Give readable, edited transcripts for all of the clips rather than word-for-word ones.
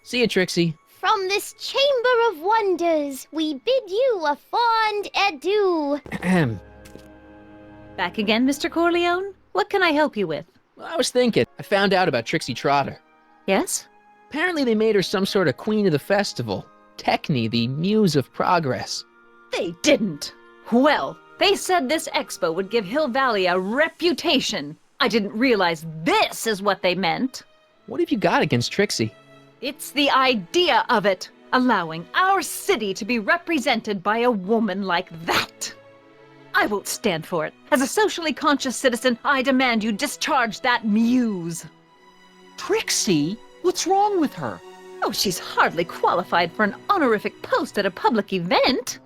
See you, Trixie. From this chamber of wonders, we bid you a fond adieu. Ahem. Back again, Mr. Corleone? What can I help you with? Well, I was thinking. I found out about Trixie Trotter. Yes? Apparently they made her some sort of queen of the festival. Techne, the muse of progress. They didn't. Well, they said this expo would give Hill Valley a reputation. I didn't realize this is what they meant. What have you got against Trixie? It's the idea of it, allowing our city to be represented by a woman like that. I won't stand for it. As a socially conscious citizen, I demand you discharge that muse. Trixie? What's wrong with her? Oh, she's hardly qualified for an honorific post at a public event.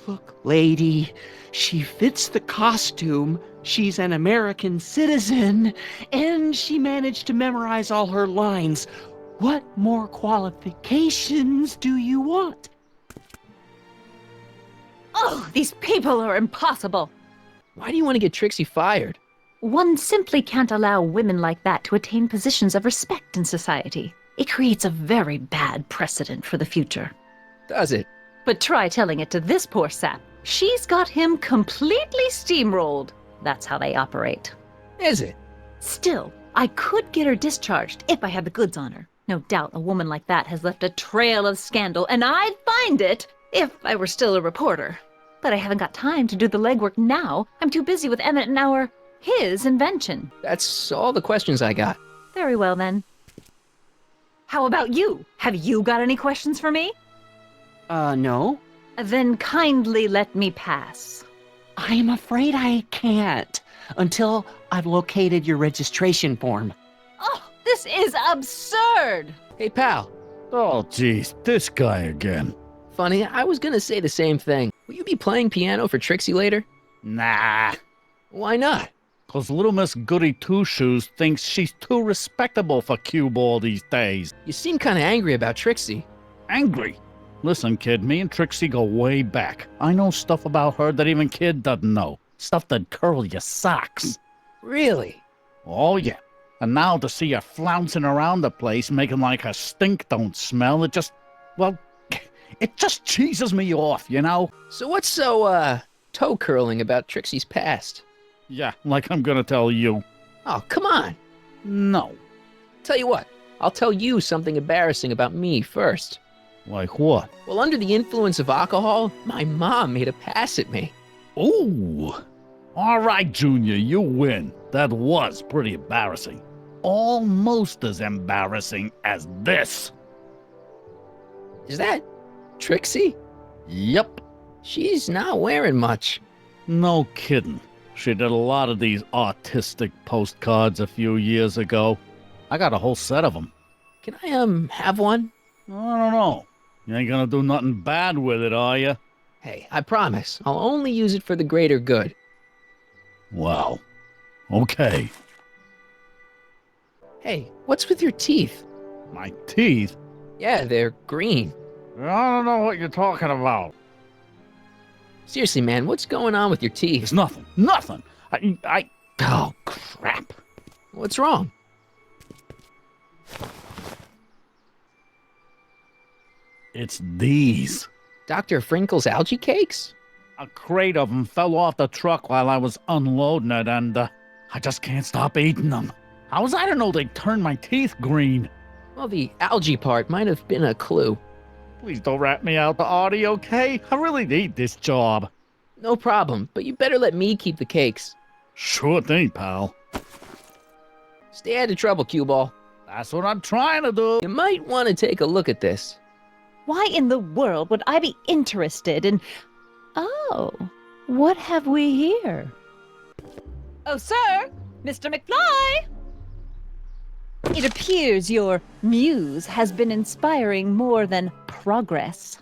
Look, lady, she fits the costume, she's an American citizen, and she managed to memorize all her lines. What more qualifications do you want? Oh, these people are impossible. Why do you want to get Trixie fired? One simply can't allow women like that to attain positions of respect in society. It creates a very bad precedent for the future. Does it? But try telling it to this poor sap. She's got him completely steamrolled. That's how they operate. Is it? Still, I could get her discharged if I had the goods on her. No doubt a woman like that has left a trail of scandal, and I'd find it if I were still a reporter. But I haven't got time to do the legwork now. I'm too busy with Emmett and his invention. That's all the questions I got. Very well, then. How about you? Have you got any questions for me? No. Then kindly let me pass. I'm afraid I can't, until I've located your registration form. Oh, this is absurd! Hey, pal. Oh, geez, this guy again. Funny, I was gonna say the same thing. Will you be playing piano for Trixie later? Nah, Why not? 'cause little Miss Goody Two-Shoes thinks she's too respectable for cue ball these days. You seem kinda angry about Trixie. Angry. Listen, kid, me and Trixie go way back. I know stuff about her that even kid doesn't know. Stuff that'd curl your socks. Really? Oh, yeah. And now to see her flouncing around the place, making like her stink don't smell, it just cheeses me off, you know? So what's so, toe-curling about Trixie's past? Yeah, like I'm gonna tell you. Oh, come on. No. Tell you what, I'll tell you something embarrassing about me first. Like what? Well, under the influence of alcohol, my mom made a pass at me. Ooh. All right, Junior, you win. That was pretty embarrassing. Almost as embarrassing as this. Is that Trixie? Yep. She's not wearing much. No kidding. She did a lot of these artistic postcards a few years ago. I got a whole set of them. Can I, have one? I don't know. You ain't gonna do nothing bad with it, are you? Hey, I promise. I'll only use it for the greater good. Well, okay. Hey, what's with your teeth? My teeth? Yeah, they're green. I don't know what you're talking about. Seriously, man, what's going on with your teeth? It's nothing. Nothing. Oh, crap. What's wrong? It's these. Dr. Frinkle's algae cakes? A crate of them fell off the truck while I was unloading it, and I just can't stop eating them. How was I to know they'd turn my teeth green? Well, the algae part might have been a clue. Please don't rat me out to Artie, okay? I really need this job. No problem, but you better let me keep the cakes. Sure thing, pal. Stay out of trouble, cue ball. That's what I'm trying to do. You might want to take a look at this. Why in the world would I be interested in... Oh, what have we here? Oh, sir! Mr. McFly! It appears your muse has been inspiring more than progress.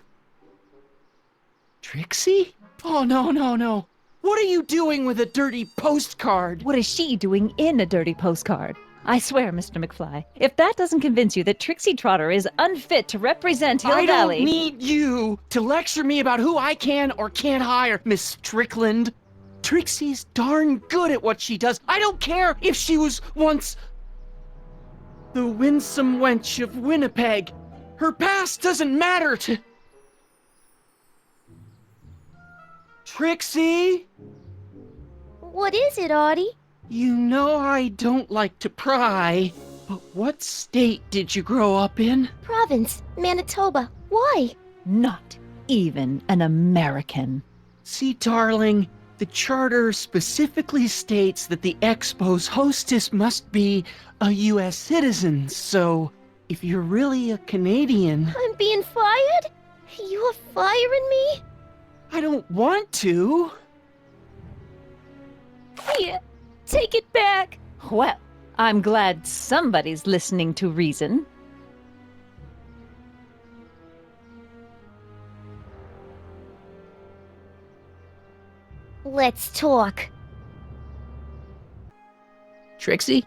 Trixie? Oh, no. What are you doing with a dirty postcard? What is she doing in a dirty postcard? I swear, Mr. McFly, if that doesn't convince you that Trixie Trotter is unfit to represent Hill Valley... I don't need you to lecture me about who I can or can't hire, Miss Strickland. Trixie's darn good at what she does. I don't care if she was once the winsome wench of Winnipeg. Her past doesn't matter to... Trixie? What is it, Artie? You know I don't like to pry, but what state did you grow up in? Province, Manitoba. Why? Not even an American. See, darling, the charter specifically states that the Expo's hostess must be a U.S. citizen, so if you're really a Canadian... I'm being fired? You are firing me? I don't want to. Here, take it back. Well, I'm glad somebody's listening to reason. Let's talk. Trixie?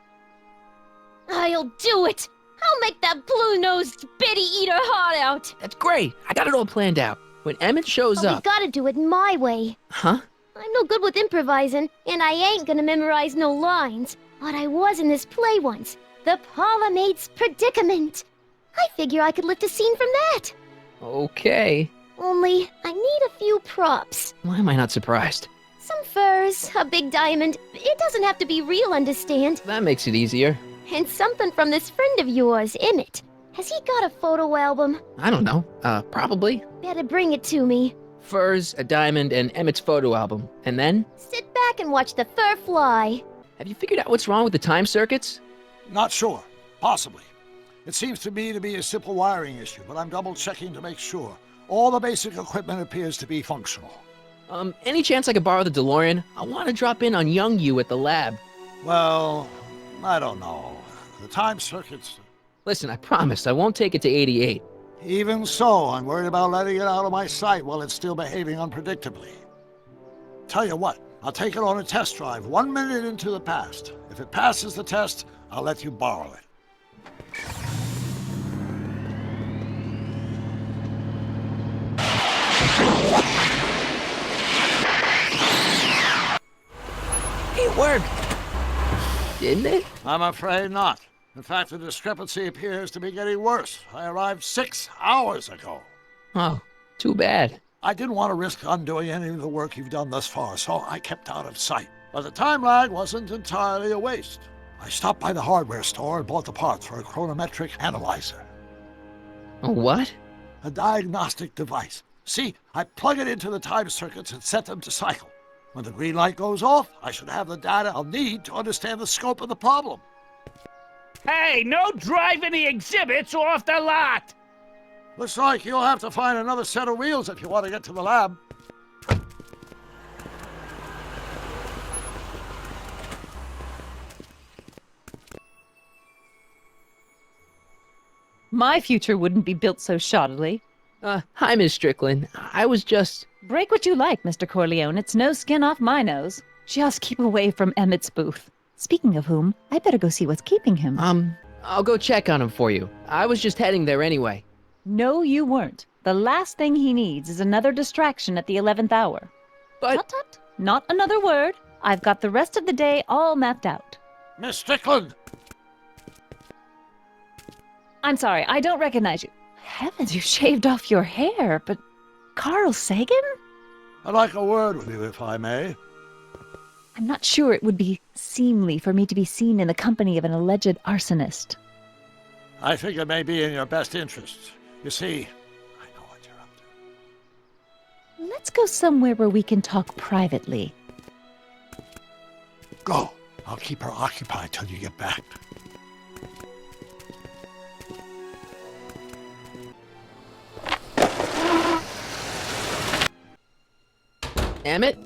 I'll do it. I'll make that blue-nosed bitty eat her heart out. That's great. I got it all planned out. When Emmett shows But we up... gotta do it my way. Huh? I'm no good with improvising, and I ain't gonna memorize no lines. But I was in this play once. The Parlourmaid's Predicament. I figure I could lift a scene from that. Okay. Only, I need a few props. Why am I not surprised? Some furs, a big diamond. It doesn't have to be real, understand? That makes it easier. And something from this friend of yours, Emmett. Has he got a photo album? I don't know. Probably. Better bring it to me. Furs, a diamond, and Emmett's photo album. And then? Sit back and watch the fur fly. Have you figured out what's wrong with the time circuits? Not sure. Possibly. It seems to me to be a simple wiring issue, but I'm double-checking to make sure. All the basic equipment appears to be functional. Any chance I could borrow the DeLorean? I want to drop in on young you at the lab. Well, I don't know. The time circuits... Listen, I promise I won't take it to 88. Even so, I'm worried about letting it out of my sight while it's still behaving unpredictably. Tell you what, I'll take it on a test drive 1 minute into the past. If it passes the test, I'll let you borrow it. It worked! Didn't it? I'm afraid not. In fact, the discrepancy appears to be getting worse. I arrived 6 hours ago. Oh, too bad. I didn't want to risk undoing any of the work you've done thus far, so I kept out of sight. But the time lag wasn't entirely a waste. I stopped by the hardware store and bought the parts for a chronometric analyzer. A what? A diagnostic device. See, I plug it into the time circuits and set them to cycle. When the green light goes off, I should have the data I'll need to understand the scope of the problem. Hey, no driving the exhibits off the lot! Looks like you'll have to find another set of wheels if you want to get to the lab. My future wouldn't be built so shoddily. Hi, Miss Strickland. I was just... Break what you like, Mr. Corleone. It's no skin off my nose. Just keep away from Emmett's booth. Speaking of whom, I better go see what's keeping him. I'll go check on him for you. I was just heading there anyway. No, you weren't. The last thing he needs is another distraction at the 11th hour. But... Tut tut. Not another word. I've got the rest of the day all mapped out. Miss Strickland! I'm sorry, I don't recognize you. Heavens, you shaved off your hair, but... Carl Sagan? I'd like a word with you, if I may. I'm not sure it would be seemly for me to be seen in the company of an alleged arsonist. I think it may be in your best interests. You see, I know what you're up to. Let's go somewhere where we can talk privately. Go. I'll keep her occupied till you get back. Emmett?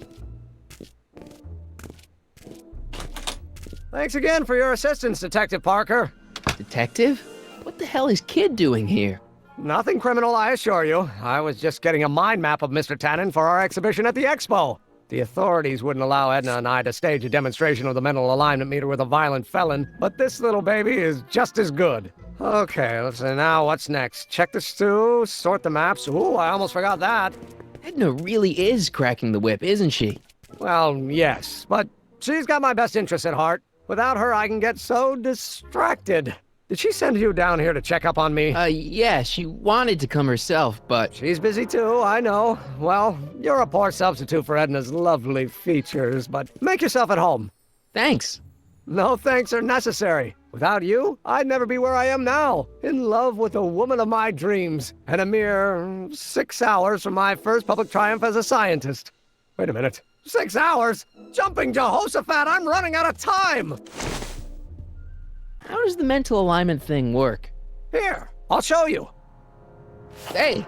Thanks again for your assistance, Detective Parker. Detective? What the hell is Kid doing here? Nothing criminal, I assure you. I was just getting a mind map of Mr. Tannen for our exhibition at the Expo. The authorities wouldn't allow Edna and I to stage a demonstration of the mental alignment meter with a violent felon, but this little baby is just as good. Okay, let's see now what's next. Check the stew, sort the maps. Ooh, I almost forgot that. Edna really is cracking the whip, isn't she? Well, yes, but she's got my best interests at heart. Without her, I can get so distracted. Did she send you down here to check up on me? Yeah, she wanted to come herself, but... She's busy too, I know. Well, you're a poor substitute for Edna's lovely features, but make yourself at home. Thanks. No thanks are necessary. Without you, I'd never be where I am now, in love with the woman of my dreams, and a mere 6 hours from my first public triumph as a scientist. Wait a minute. 6 hours? Jumping Jehoshaphat, I'm running out of time! How does the mental alignment thing work? Here, I'll show you. Hey!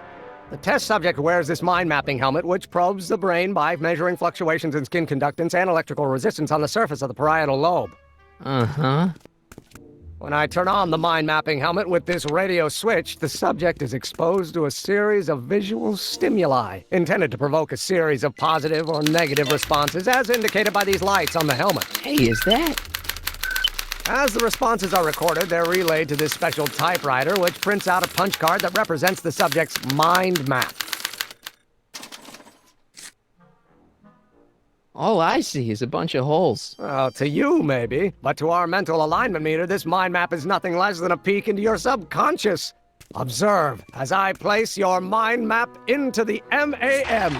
The test subject wears this mind-mapping helmet, which probes the brain by measuring fluctuations in skin conductance and electrical resistance on the surface of the parietal lobe. Uh-huh. When I turn on the mind-mapping helmet with this radio switch, the subject is exposed to a series of visual stimuli, intended to provoke a series of positive or negative responses, as indicated by these lights on the helmet. Hey, is that... As the responses are recorded, they're relayed to this special typewriter, which prints out a punch card that represents the subject's mind map. All I see is a bunch of holes. Well, to you, maybe. But to our mental alignment meter, this mind map is nothing less than a peek into your subconscious. Observe as I place your mind map into the MAM.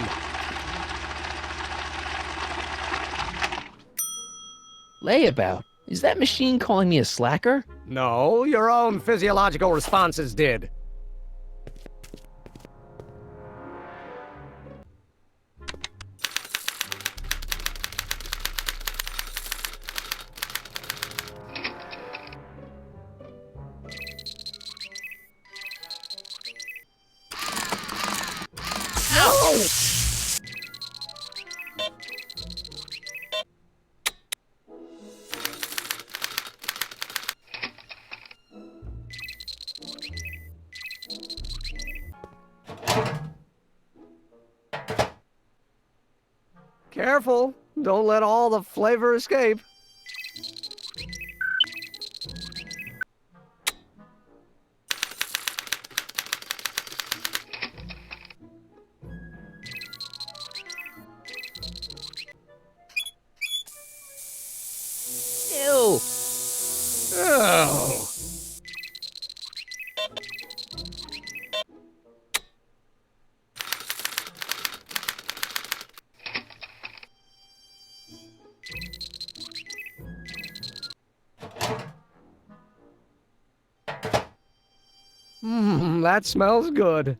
Layabout? Is that machine calling me a slacker? No, your own physiological responses did. Careful, don't let all the flavor escape. Ew! Oh. That smells good.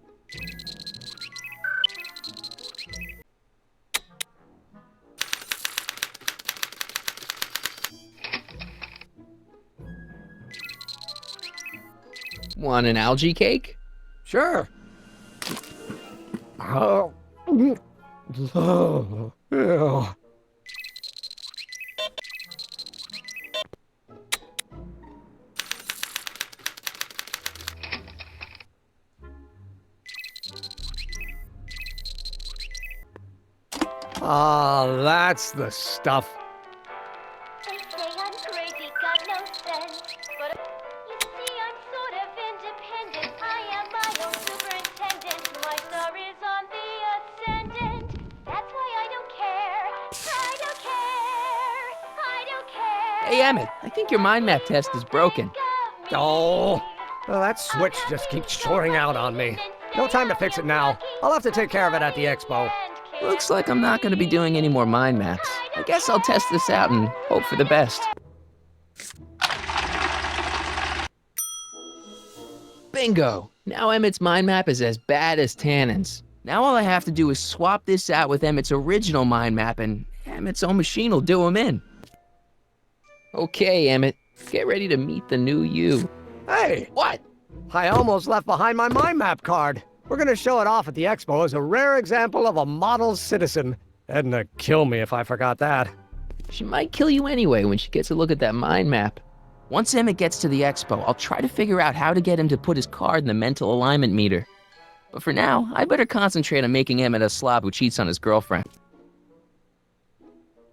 Want an algae cake? Sure. Oh. Oh. Ew. Ah, that's the stuff. They say I'm crazy, got no sense. But you see, I'm sort of independent. I am my own superintendent. My star is on the ascendant. That's why I don't care. I don't care. I don't care. Hey, Emmett, I think your mind map test is broken. Oh, well, that switch just keeps shorting out on me. No time to fix it now. I'll have to take care of it at the expo. Looks like I'm not going to be doing any more mind maps. I guess I'll test this out and hope for the best. Bingo! Now Emmett's mind map is as bad as Tannen's. Now all I have to do is swap this out with Emmett's original mind map and Emmett's own machine will do him in. Okay, Emmett, get ready to meet the new you. Hey! What? I almost left behind my mind map card. We're gonna show it off at the expo as a rare example of a model citizen. Edna kill me if I forgot that. She might kill you anyway when she gets a look at that mind map. Once Emmett gets to the expo, I'll try to figure out how to get him to put his card in the mental alignment meter. But for now, I better concentrate on making Emmett a slob who cheats on his girlfriend.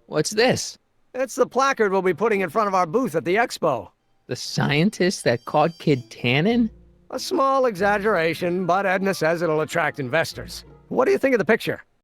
What's this? It's the placard we'll be putting in front of our booth at the expo. The scientist that caught Kid Tannen? A small exaggeration, but Edna says it'll attract investors. What do you think of the picture?